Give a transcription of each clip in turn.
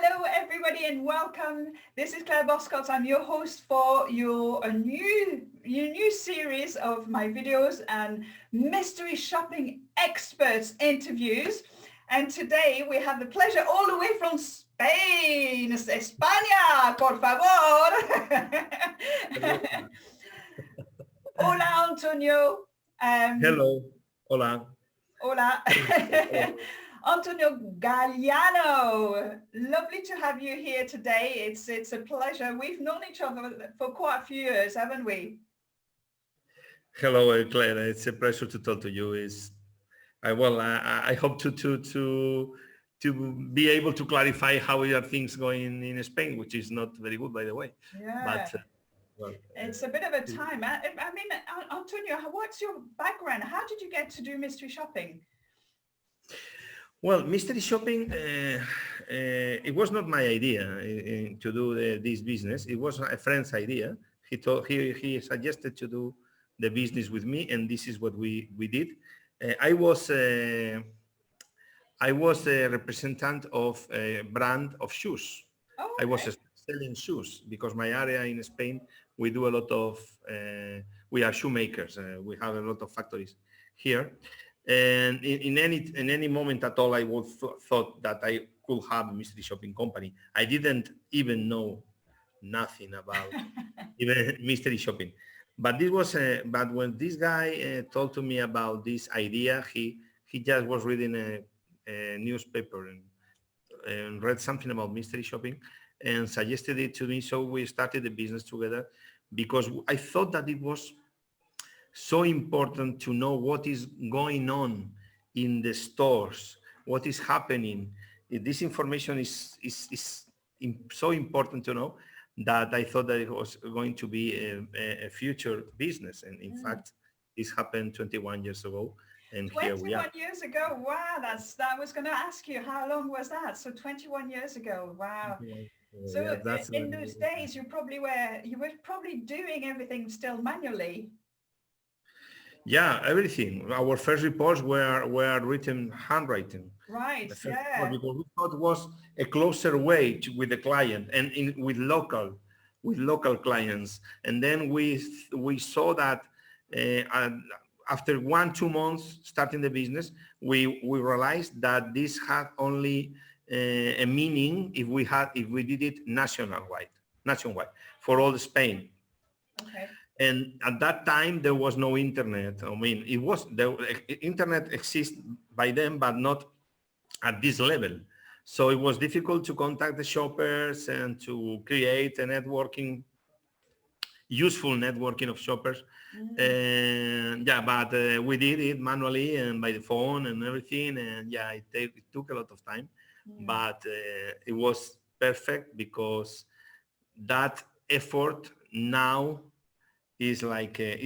Hello, everybody, and welcome. This is Claire Boscott. I'm your host for your new series of my videos and mystery shopping experts interviews. And today we have the pleasure all the way from Spain, España, por favor. Hola, Antonio. Hello. Hola. Hola. Antonio Galiano, lovely to have you here today. It's a pleasure. We've known each other for quite a few years, haven't we? Hello, Claire. It's a pleasure to talk to you. I hope to be able to clarify how are things going in Spain, which is not very good, by the way. Yeah. But It's a bit of a time. I mean, Antonio, what's your background? How did you get to do mystery shopping? Well, mystery shopping, it was not my idea to do this business. It was a friend's idea. He suggested to do the business with me, and this is what we did. I was a representative of a brand of shoes. Oh, okay. I was selling shoes because my area in Spain, we do a lot of, we are shoemakers. We have a lot of factories here. And in any moment at all, I would thought that I could have a mystery shopping company. I didn't even know nothing about even mystery shopping. But this was, but when this guy told to me about this idea, he just was reading a newspaper and read something about mystery shopping and suggested it to me. So we started the business together because I thought that it was so important to know what is going on in the stores, what is happening. This information is so important to know that I thought that it was going to be a future business. And in fact, this happened 21 years ago. And 21 here we are. years ago. Wow, I was going to ask you, how long was that? So 21 years ago. Wow. So Yeah, in those days, you were probably doing everything still manually. Yeah, everything. Our first reports were written handwriting. Right. Yeah. Because we thought it was a closer way with the client and with local clients. And then we saw that after 1-2 months starting the business, we realized that this had only a meaning if we did it nationwide for all Spain. Okay. And at that time, there was no internet. I mean, internet exists by then, but not at this level. So it was difficult to contact the shoppers and to create a useful networking of shoppers. And yeah, but we did it manually and by the phone and everything. And yeah, it took a lot of time, but it was perfect because that effort now is like it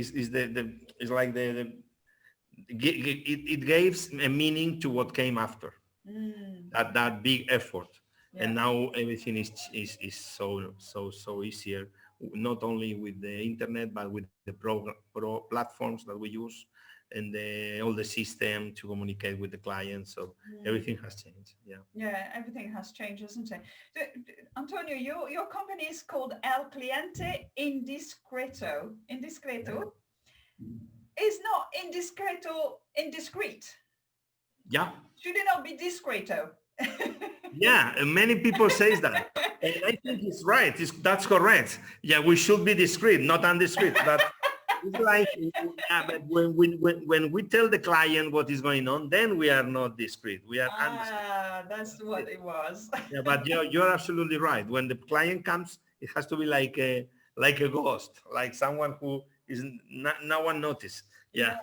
gives a meaning to what came after that big effort. Yeah. And now everything is so easier, not only with the internet but with the pro platforms that we use and all the system to communicate with the clients. So everything has changed. Yeah, everything has changed, isn't it? So, Antonio, your company is called El Cliente Indiscreto. Indiscreto. Is not indiscreet? Yeah. Should it not be discreto? Yeah, and many people say that. And I think it's right. That's correct. Yeah, we should be discreet, not indiscreet. But it's like, yeah, but when we tell the client what is going on, then we are not discreet. We are undiscreet. That's what it was. Yeah, but you're absolutely right. When the client comes, it has to be like a ghost, like someone who is no one noticed. Yeah.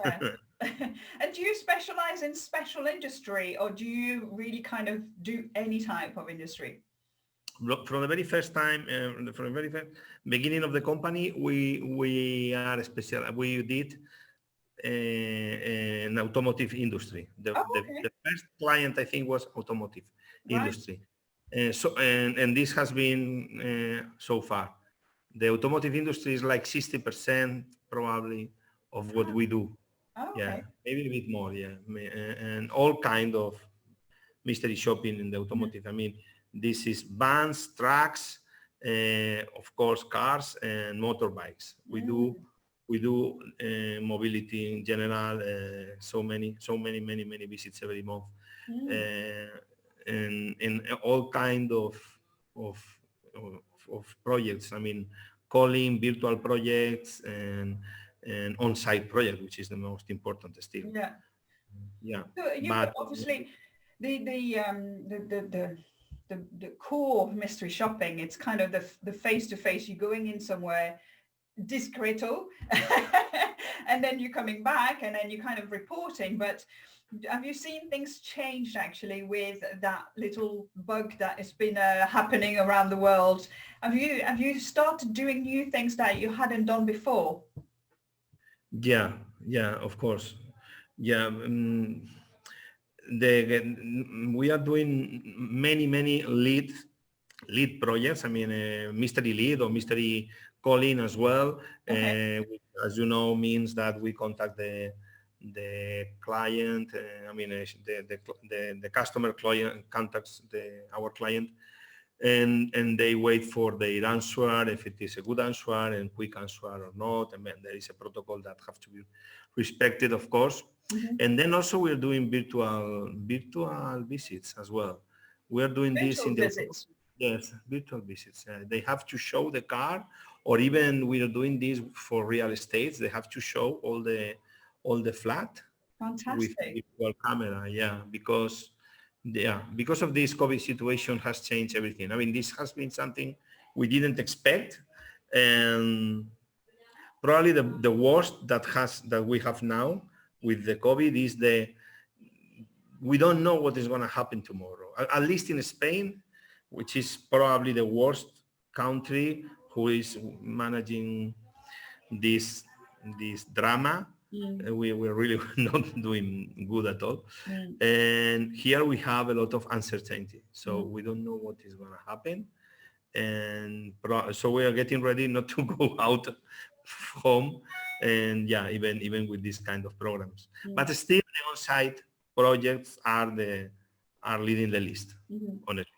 And do you specialize in special industry, or do you really kind of do any type of industry? From the very first time, from the very first beginning of the company, we are special. We did an automotive industry. The first client, I think, was automotive industry. And this has been so far. The automotive industry is like 60% probably of what we do. Yeah, maybe a bit more. Yeah, and all kind of mystery shopping in the automotive. I mean, This is vans, trucks, of course, cars and motorbikes. We do mobility in general, many visits every month, and all kind of, of projects. I mean, calling, virtual projects, and on-site project, which is the most important still. Yeah. Yeah, So you but obviously the core of mystery shopping. It's kind of the face to face. You're going in somewhere discreto, and then you're coming back, and then you're kind of reporting. But have you seen things change actually with that little bug that has been happening around the world? Have you started doing new things that you hadn't done before? yeah, of course. Yeah, we are doing many lead projects. I mean, mystery lead or mystery calling as well. Which, as you know, means that we contact the client. The customer client contacts our client, and they wait for their answer, if it is a good answer and quick answer or not. I mean, there is a protocol that have to be respected, of course. And then also we're doing virtual visits as well. We're doing this Virtual in the visits. yes, virtual visits. They have to show the car, or even we are doing this for real estate. They have to show all the flat with Fantastic. virtual camera. Because of this COVID situation has changed everything. I mean, this has been something we didn't expect, and probably the worst that we have now with the COVID is we don't know what is going to happen tomorrow. At least in Spain, which is probably the worst country who is managing this drama. We're really not doing good at all. And here we have a lot of uncertainty. So we don't know what is going to happen. And so we are getting ready not to go out home, and even with this kind of programs. But still the on-site projects are leading the list, honestly.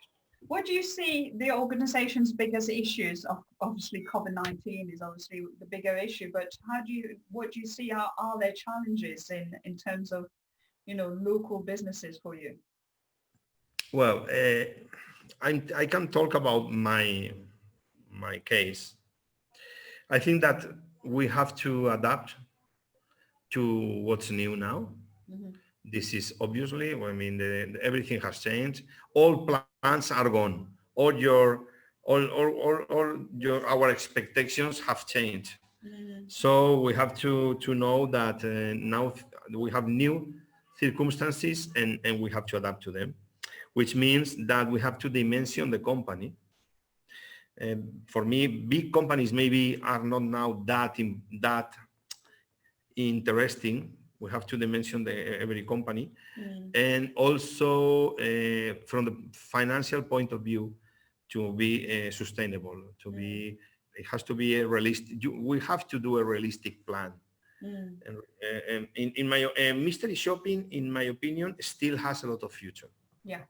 What do you see the organization's biggest issues? Obviously, COVID-19 is obviously the bigger issue, but what do you see are their challenges in terms of, local businesses for you? Well, I can talk about my case. I think that we have to adapt to what's new now. This is obviously, I mean, everything has changed. All plans are gone. Our expectations have changed. So we have to know that now we have new circumstances, and we have to adapt to them, which means that we have to dimension the company. For me, big companies maybe are not now that interesting. We have to dimension every company, and also from the financial point of view, to be sustainable, it has to be a realistic. We have to do a realistic plan. And in my mystery shopping, in my opinion, still has a lot of future. Yeah.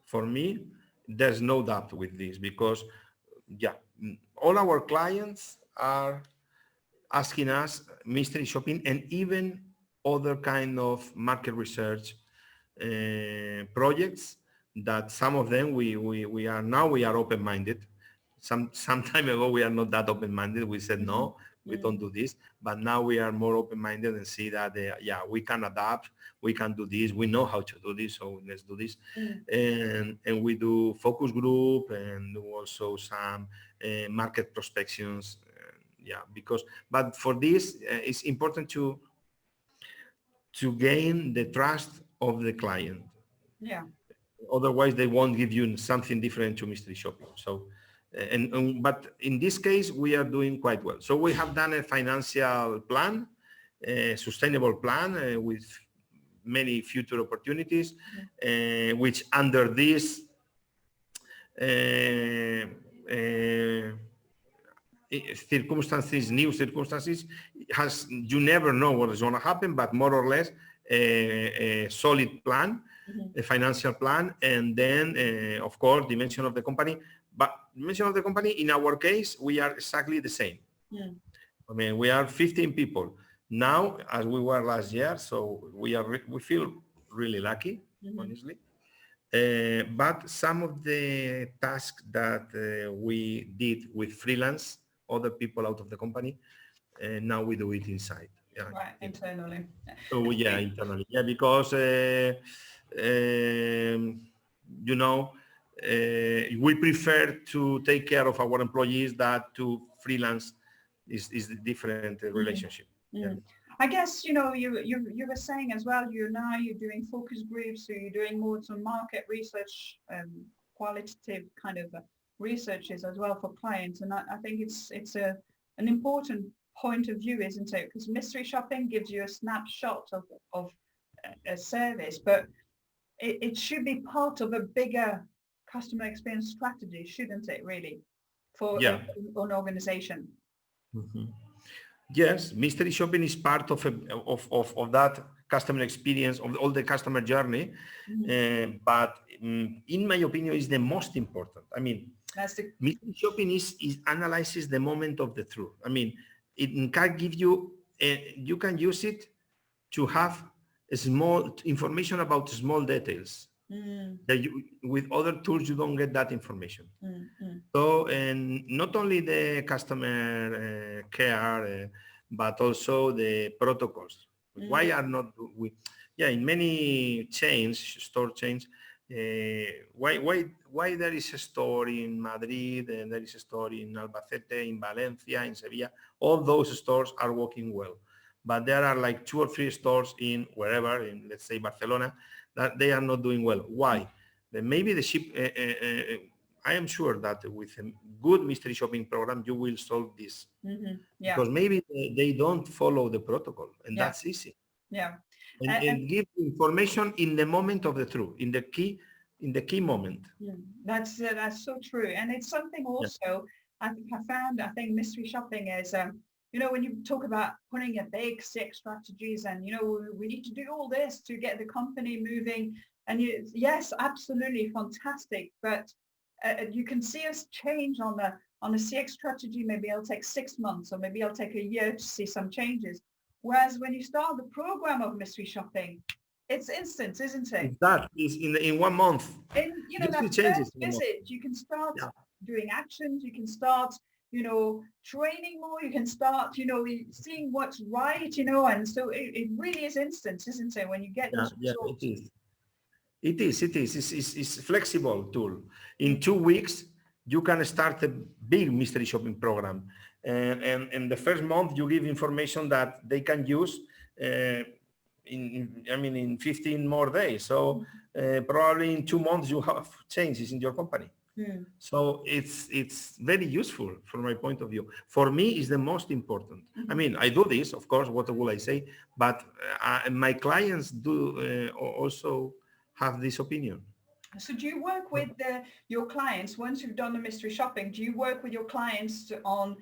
For me, there's no doubt with this, because all our clients are asking us mystery shopping and even other kind of market research projects, that some of them we are open-minded. Some time ago we are not that open-minded. We said no, we don't do this, but now we are more open-minded and see that we can adapt, we can do this, we know how to do this, so let's do this. And we do focus group and do also some market prospections. But for this it's important to gain the trust of the client. Otherwise they won't give you something different to mystery shopping. So but in this case we are doing quite well. So we have done a financial plan, a sustainable plan with many future opportunities, which under this new circumstances, you never know what is going to happen, but more or less a solid plan a financial plan, and then, of course, dimension of the company. But dimension of the company, in our case, we are exactly the same. I mean, we are 15 people now, as we were last year. So we feel really lucky, honestly. But some of the tasks that we did with freelance, other people out of the company, now we do it inside. Yeah, right, internally. So yeah, internally. Yeah, because you know, we prefer to take care of our employees that to freelance is a different relationship. Yeah. I guess, you know, you were saying as well, you're doing focus groups, so you're doing more some market research, qualitative kind of researches as well for clients. And I think it's an important point of view, isn't it? Because mystery shopping gives you a snapshot of a service, but it should be part of a bigger customer experience strategy, shouldn't it, really, for Yeah. an organization? Yes, mystery shopping is part of that customer experience, of all the customer journey. But in my opinion, is the most important. I mean, mystery shopping is analyzes the moment of the truth. I mean, it can give you, you can use it to have a small information about small details. That with other tools, you don't get that information. So, and not only the customer care, but also the protocols. Why are not we? Yeah, in many chains, store chains, why there is a store in Madrid and there is a store in Albacete, in Valencia, in Sevilla? All those stores are working well, but there are like 2 or 3 stores in wherever, in let's say Barcelona, that they are not doing well. Why? Then maybe the ship. I am sure that with a good mystery shopping program, you will solve this. Yeah. Because maybe they don't follow the protocol, and that's easy. Yeah. And give information in the moment of the truth, in the key moment. That's so true, and it's something also I think mystery shopping is you know, when you talk about putting a big 6 strategies and, you know, we need to do all this to get the company moving, and yes, absolutely fantastic, but you can see us change on the CX strategy. Maybe it'll take 6 months, or maybe it'll take a year to see some changes. Whereas when you start the program of mystery shopping, it's instant, isn't it? That is in 1 month. In, you know, that first visit, you can start doing actions, you can start, you know, training more, you can start, you know, seeing what's right, you know, and so it really is instant, isn't it, when you get those results? It is. It's a flexible tool. In 2 weeks, you can start a big mystery shopping program. And the first month, you give information that they can use in 15 more days. So probably in 2 months, you have changes in your company. So it's very useful from my point of view. For me, it's the most important. I mean, I do this, of course, what will I say? But my clients do also have this opinion. So do you work with your clients, once you've done the mystery shopping, do you work with your clients on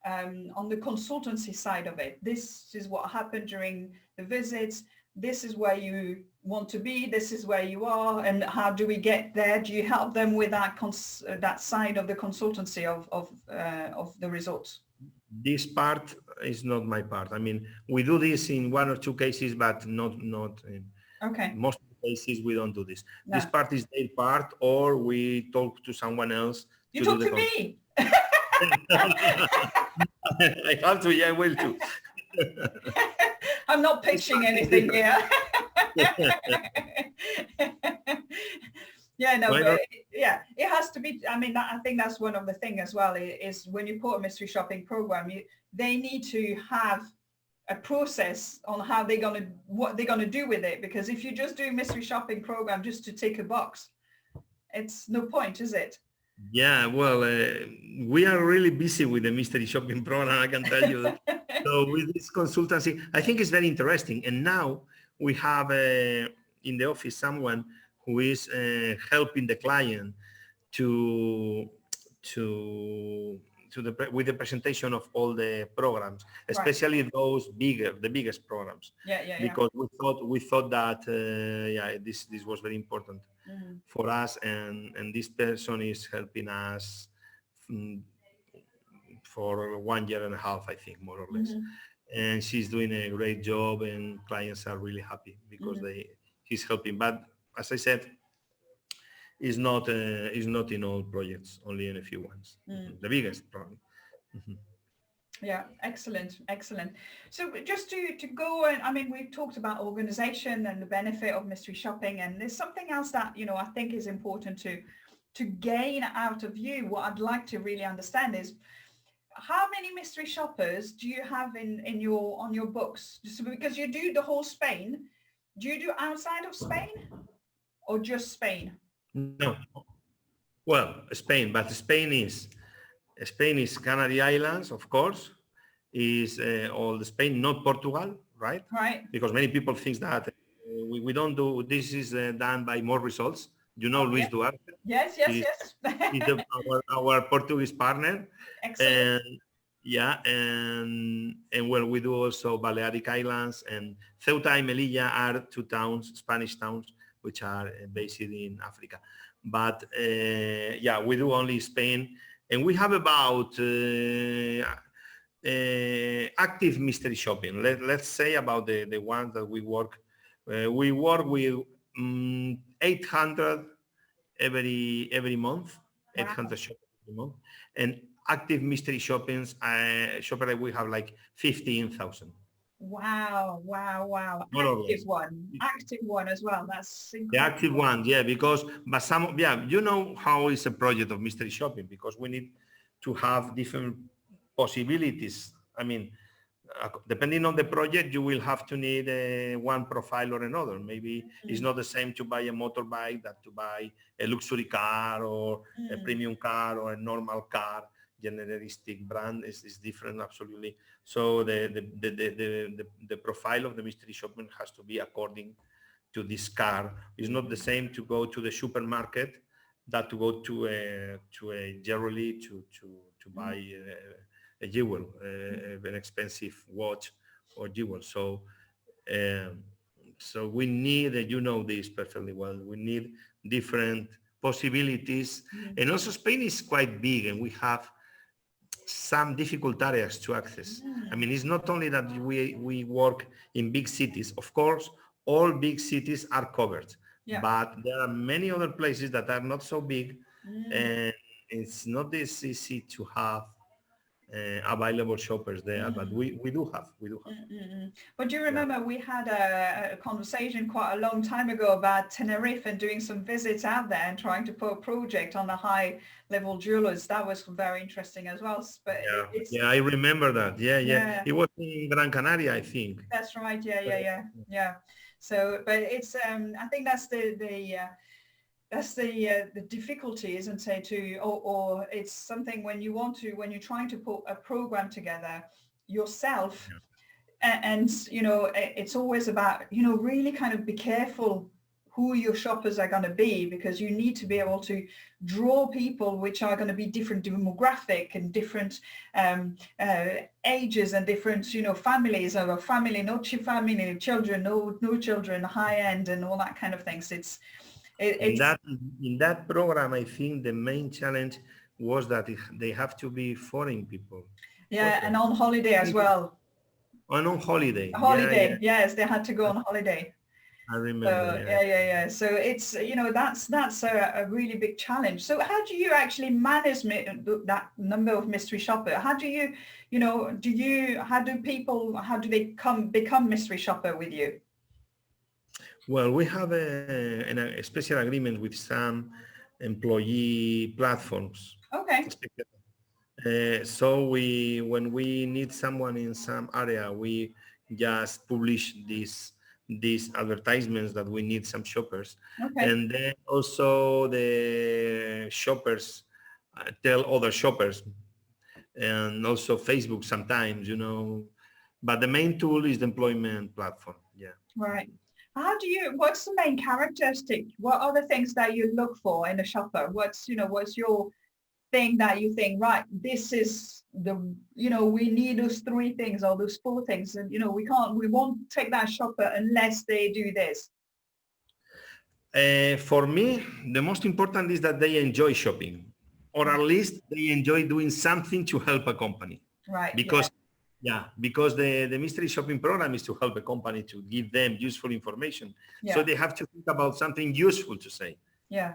the consultancy side of it? This is what happened during the visits. This is where you want to be. This is where you are. And how do we get there? Do you help them with that side of the consultancy of the results? This part is not my part. I mean, we do this in 1 or 2 cases, but not in most of the cases we don't do this. No. This part is their part, or we talk to someone else. You talk to me. I have to. Yeah, I will too. I'm not pitching anything here. Yeah, no, but it has to be. I mean, I think that's one of the things as well, is when you put a mystery shopping program, they need to have a process on how what they're gonna do with it. Because if you just do a mystery shopping program just to tick a box, it's no point, is it? Yeah, well, we are really busy with the mystery shopping program, I can tell you that. So with this consultancy, I think it's very interesting. And now we have in the office someone who is helping the client to with the presentation of all the programs, Right. especially the biggest programs, Yeah, yeah, yeah. because we thought that yeah, this was very important Mm, for us, and this person is helping us mm, for 1.5 years, I think, more or less, mhm, and she's doing a great job, and clients are really happy because mhm, he's helping. But as I said, is not in all projects, only in a few ones. mm. The biggest problem. Mhm. Yeah, excellent, excellent. So just to go, and I mean, we've talked about organization and the benefit of mystery shopping, and there's something else that, I think is important to gain out of you. What I'd like to really understand is how many mystery shoppers do you have in your on your books? Just because you do the whole Spain, do you do outside of Spain or just Spain? No, well, Spain, but Spain is Canary Islands, of course, is all the Spain, not Portugal, right? Right. Because many people think that we don't do this is done by more results. You know, Oh, Luis yeah. Duarte Yes, yes, is yes. our Portuguese partner, Excellent. and yeah, and well, we do also Balearic Islands, and Ceuta and Melilla are two towns, Spanish towns, which are based in Africa. But yeah, we do only Spain, and we have about active mystery shopping. Let's say about the ones that we work. We work with 800 every month, Wow. 800 shoppers every month, and active mystery shoppings shopper we have like 15,000, Wow, wow, wow. more or less. Active one as well. That's The active incredible. ones, yeah, because but some, yeah, you know how is a project of mystery shopping, because we need to have different possibilities. I mean, depending on the project, you will have to need one profile or another. Maybe it's Mm, not the same to buy a motorbike that to buy a luxury car or a mm, premium car or a normal car. Generalistic brand is different, absolutely. So the profile of the mystery shopping has to be according to this car. It's not the same to go to the supermarket that to go to a jewelry to buy mm, a jewel, mm, an expensive watch or jewel. Um, so we need, you know this perfectly well, we need different possibilities. mm, And also Spain is quite big, and we have some difficult areas to access. I mm. mean, it's not only that we work in big cities. Of course, all big cities are covered, Yeah. but there are many other places that are not so big, Mm, and it's not this easy to have available shoppers there. But mm. we do have, we do have. Mm, mm, mm. But do you Yeah. remember we had a conversation quite a long time ago about Tenerife and doing some visits out there and trying to put a project on the high level jewelers. That was very interesting as well. But Yeah, it's, yeah, I remember that. Yeah, yeah. yeah, It was in Gran Canaria, I think. that's right. Yeah, yeah, yeah, yeah. So, but it's, I think that's the difficulty, isn't it? Or it's something when you're trying to put a program together yourself. And it's always about really kind of be careful who your shoppers are going to be, because you need to be able to draw people which are going to be different demographic and different ages and different families, or a family, not your family, children, no children, high end, and all that kind of things. In It's that program, I think the main challenge was that they have to be foreign people. Was yeah, that? and on holiday as well. On holiday. Yeah, yeah. Holiday, yes, they had to go on holiday. I remember. So Yeah. yeah, yeah, yeah. So it's that's a really big challenge. So how do you actually manage that number of mystery shopper? How do you, how do they become mystery shopper with you? Well, we have a special agreement with some employee platforms. Okay. So when we need someone in some area, we just publish these advertisements that we need some shoppers, Okay. and then also the shoppers tell other shoppers, and also Facebook sometimes, But the main tool is the employment platform. Yeah. Right. What's the main characteristic? What are the things that you look for in a shopper? What's your thing that you think, right, this is the, we need those 3 things or those 4 things, and we won't take that shopper unless they do this? For me, the most important is that they enjoy shopping, or at least they enjoy doing something to help a company. Right. Because because the mystery shopping program is to help a company to give them useful information. Yeah. So they have to think about something useful to say. Yeah.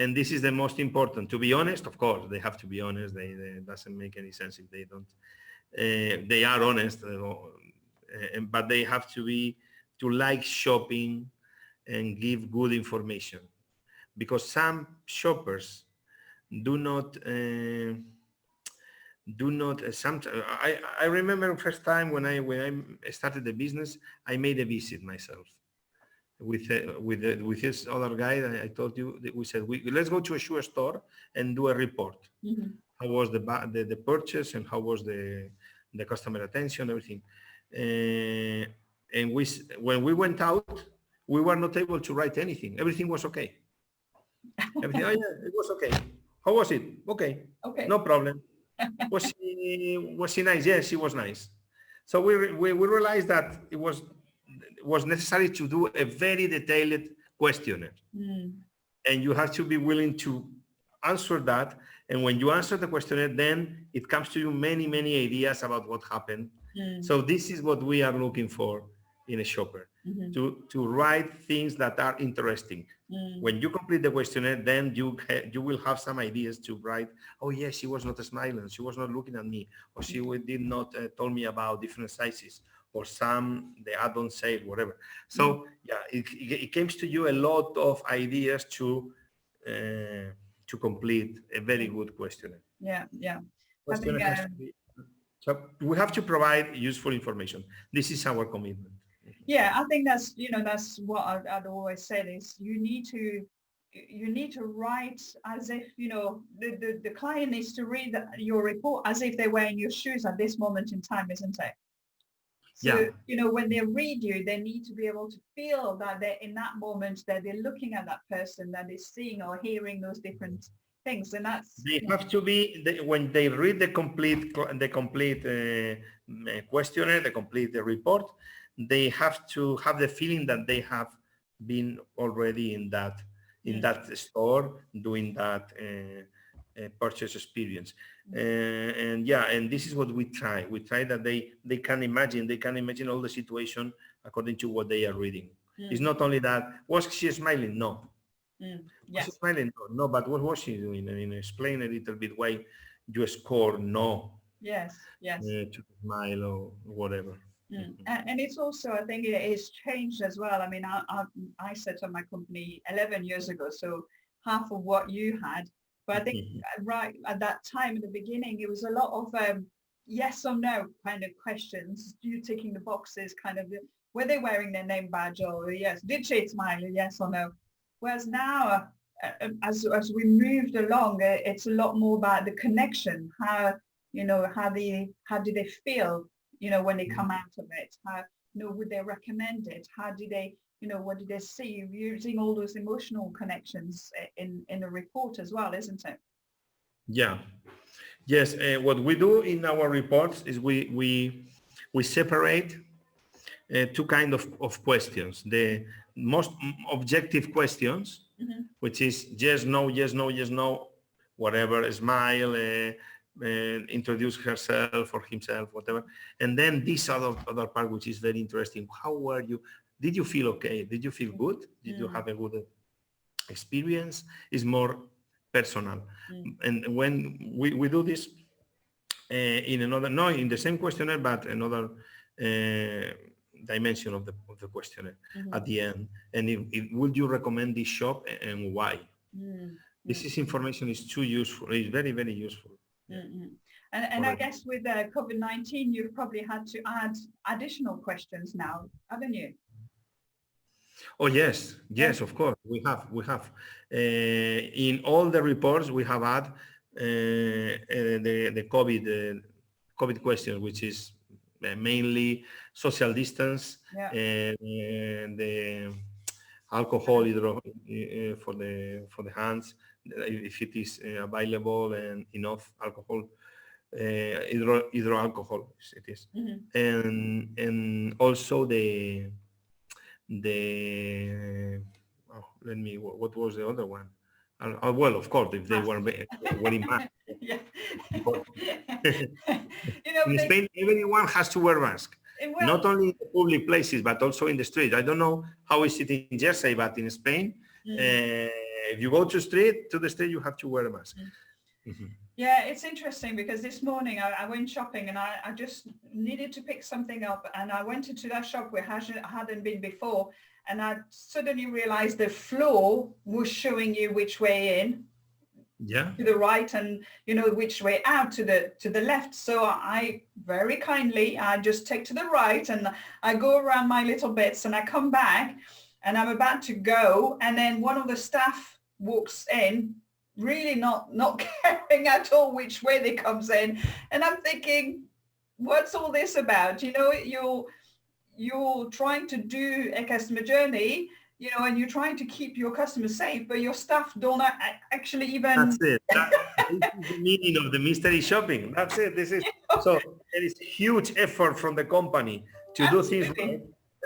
And this is the most important. To be honest, of course, they have to be honest. They doesn't make any sense if they don't. They are honest, but they have to like shopping and give good information, because some shoppers do not. I remember first time when I started the business, I made a visit myself with this other guy. I told you that we said let's go to a shoe store and do a report. Mm-hmm. How was the purchase, and how was the customer attention, everything. And when we went out, we were not able to write anything. Everything was okay. Everything, oh yeah, it was okay. How was it? Okay. Okay. No problem. Was she nice? Yes, she was nice. So we realized that it was necessary to do a very detailed questionnaire. And you have to be willing to answer that. And when you answer the questionnaire, then it comes to you many ideas about what happened. So this is what we are looking for in a shopper, to write things that are interesting. When you complete the questionnaire, then you will have some ideas to write. Oh yes, she was not smiling, she was not looking at me, or she did not told me about different sizes, or the add-on sale, whatever. So it comes to you a lot of ideas to complete a very good questionnaire. So we have to provide useful information. This is our commitment. Yeah, I think that's what I'd always said is you need to write as if the client needs to read your report as if they were in your shoes at this moment in time, isn't it? So when they read you, they need to be able to feel that they're in that moment, that they're looking at that person, that they're seeing or hearing those different things, and that's they have to be when they read the complete questionnaire, the complete report. They have to have the feeling that they have been already in that store doing that purchase experience. And this is what we try. We try that they can imagine all the situation according to what they are reading. It's not only that, was she smiling? No. Yes. Was she smiling? No, but what was she doing? I mean, explain a little bit why you score no. Yes. To smile or whatever. And it's also, I think it is changed as well. I mean, I set up my company 11 years ago, so half of what you had. But I think right at that time in the beginning, it was a lot of yes or no kind of questions. You ticking the boxes, kind of, were they wearing their name badge, or yes, did she smile, yes or no? Whereas now, as we moved along, it's a lot more about the connection. How do they feel? When they come out of it, how, would they recommend it? How do they, what did they see? Using all those emotional connections in a report as well, isn't it? Yeah. Yes. What we do in our reports is we separate two kind of questions. The most objective questions, which is yes, no, whatever, smile, introduce herself or himself, whatever. And then this other part, which is very interesting. How were you? Did you feel okay? Did you feel good? Did you have a good experience? Is more personal. And when we do this in another, no, in the same questionnaire, but another dimension of the questionnaire at the end. And would you recommend this shop and why? This information is too useful. It's very, very useful. And I guess with COVID-19, you've probably had to add additional questions now, haven't you? Oh yes, of course we have. In all the reports we have had the COVID questions, which is mainly social distance, alcohol for the hands, if it is available and enough alcohol, hydro alcohol it is, and also the what was the other one? Well, of course, if they were wearing masks. Yeah. Because You know, in Spain, everyone has to wear mask, well, not only in the public places, but also in the street. I don't know how is it in Jersey, but in Spain, if you go to the street, you have to wear a mask. Yeah, it's interesting because this morning I went shopping and I just needed to pick something up, and I went into that shop where I hadn't been before, and I suddenly realized the floor was showing you which way in, to the right, and which way out to the left. So I very kindly, I just take to the right and I go around my little bits and I come back and I'm about to go, and then one of the staff walks in, really not caring at all which way they comes in, and I'm thinking, what's all this about? You're trying to do a customer journey, and you're trying to keep your customers safe, but your staff don't actually even. That's it. This is the meaning of the mystery shopping. That's it. This is so. There is huge effort from the company to do things right.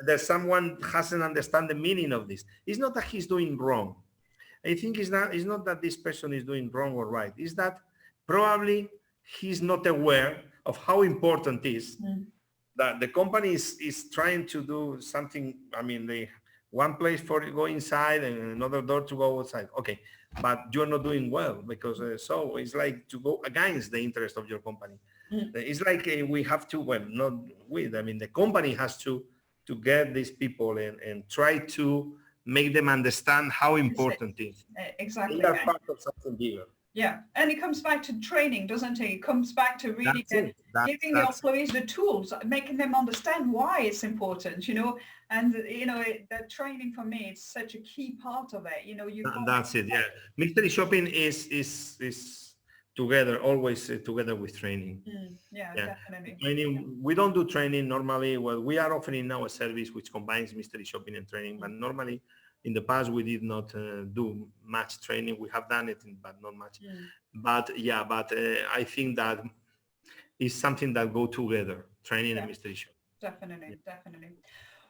That someone hasn't understand the meaning of this. It's not that he's doing wrong. I think it's not that this person is doing wrong or right. It's that probably he's not aware of how important it is that the company is trying to do something. I mean, one place for go inside and another door to go outside. Okay, but you're not doing well because so it's like to go against the interest of your company. It's like we have to, well, not we, I mean, the company has to get these people and try to make them understand how important it is. Exactly. They are part of something bigger. Yeah, and it comes back to training, doesn't it? It comes back to really giving the employees the tools, making them understand why it's important, and the training for me, it's such a key part of it. That's it. Yeah, mystery shopping is together, always together with training. Yeah, definitely. Training, we don't do training normally. Well, we are offering now a service which combines mystery shopping and training, but normally in the past we did not do much training. We have done it, but not much. But I think that is something that go together, training and mystery shopping. Definitely.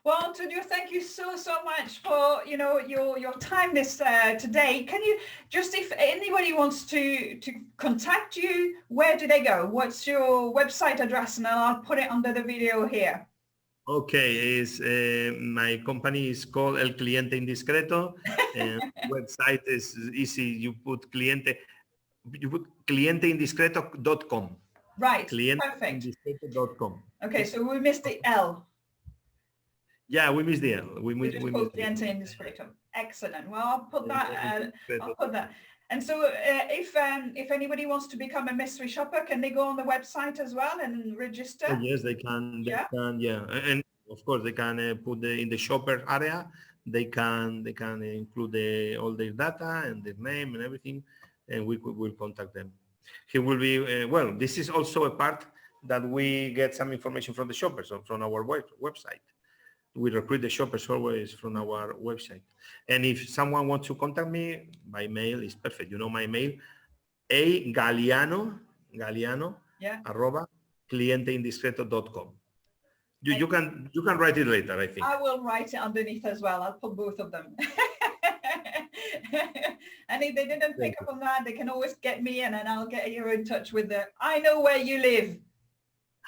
Well, Antonio, thank you so much for your time this today. Can you just, if anybody wants to contact you, where do they go? What's your website address? And I'll put it under the video here. Okay, my company is called El Cliente Indiscreto, and website is easy. You put clienteindiscreto.com. Right. Clienteindiscreto.com. Okay, so we missed the L. Yeah, we missed the L. We missed Cliente Indiscreto. Excellent. Well, I'll put that. And so if anybody wants to become a mystery shopper, can they go on the website as well and register? Oh, yes, they can. They can, yeah. And of course, they can put in the shopper area. They can include all their data and their name and everything, and we'll contact them. He will be, well, this is also a part that we get some information from the shoppers, from our website. We recruit the shoppers always from our website. And if someone wants to contact me, by mail is perfect. You know my mail, Galiano, @ clienteindiscreto.com. You can write it later, I think. I will write it underneath as well. I'll put both of them. And if they didn't pick up on that, they can always get me in and I'll get you in touch with I know where you live.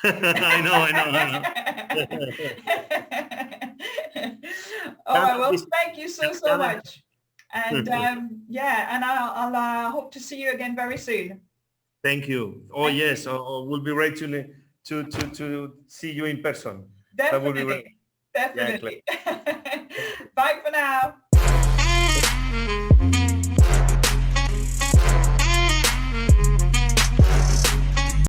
I know. All right, well, thank you so much. And and I'll hope to see you again very soon. Thank you. Oh, yes, we'll be ready to see you in person. Definitely. Yeah, Bye for now.